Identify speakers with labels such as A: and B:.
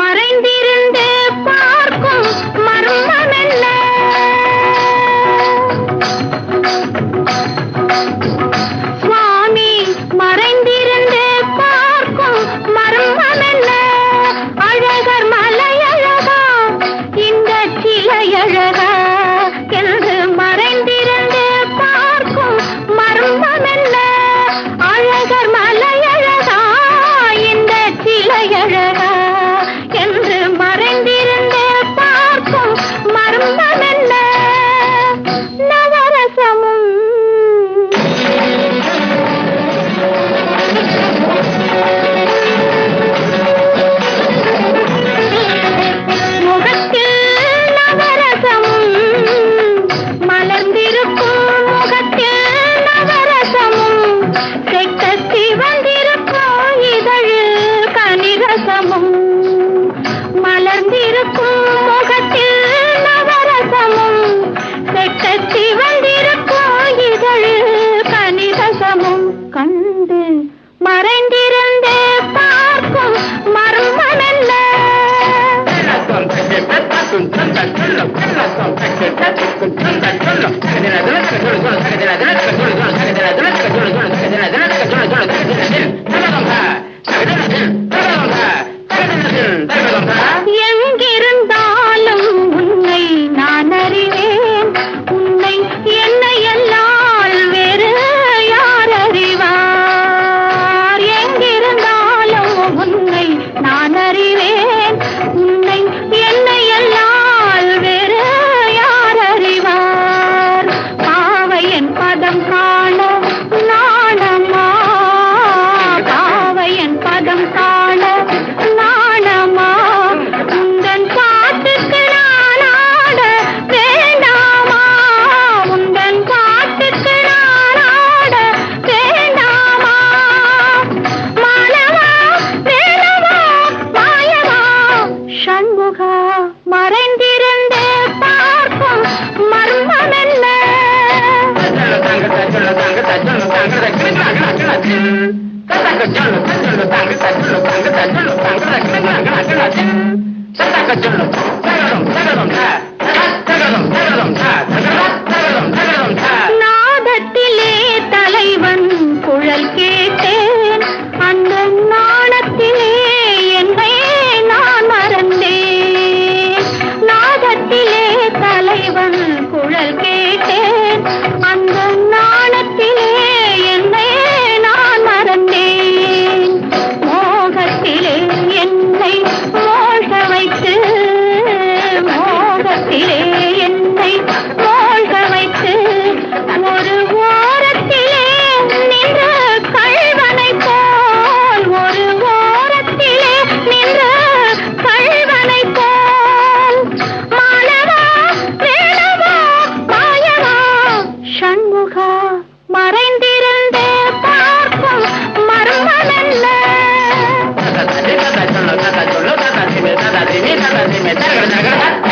A: மறைந்திருந்து பார்க்கும் மர்மம் என்ன? சுவாமி மறைந்திருந்து பார்க்கும் மர்மம் என்ன? அழகர் மலையழகா இந்த சிலையழகா என்று மறைந்திருந்து பார்க்கும் மர்மம் என்ன? அழகர் மலையழகா இந்த சிலையழகா என்று மறைந்திருந்து பார்க்கும் மர்மம் என்ன? நவரசமும் முகத்தில் நவரசமும் மலர்ந்திருக்கும் முகத்தில் நவரசமும் செக்கத்தி வந்திருக்கும் இதழில் கனிரசமும் மலர்ந்திருக்கும் முகத்தில் நவரசமும் செக்கத்தி வந்திருக்கும் இதழில் கனிரசமும் கண்டு மறைந்திருந்தே பார்க்கும் மர்மம் என்ன? எங்கிருந்தாலும் உன்னை நான் அறிவேன். உன்னை என்னை எல்லால் வேறு யார் அறிவார்? எங்கிருந்தாலும் உன்னை நான் அறிவேன். உன்னை என்னை எல்லால் வேறு யார் அறிவார்? பாவையன் பதம் காண நாணமா? பாவையன் பதம் காண நாணமா? உந்தன் பாட்டுக்கு நான் ஆட வேண்டாமா? உந்தன் பாட்டுக்கு நான் ஆட வேண்டாமா? மாலவா வேலவா மாயவா சண்முகா மறைந்திருந்தே பார்க்கும் மர்மம் என்ன? நாதத்திலே தலைவன் குழல் கேட்டேன். அந்த நாணத்திலே என்னை நான் மறந்தேன். நாதத்திலே தலைவன் குழல் கேட்டேன். அந்த நாணத்திலே என்னை நான் மறந்தேன். மோகத்திலே என்னை மோக வைத்து மோகத்திலே என்னை மோக வைத்து ஒரு ஓரத்திலே நின்ற கள்வனை போல் ஒரு ஓரத்திலே நின்ற கள்வனை போல் மாலவா வேலவா மாயவா சண்முகா மறைந்திருந்தே பார்க்கும் மர்மம் என்ன?
B: Tata,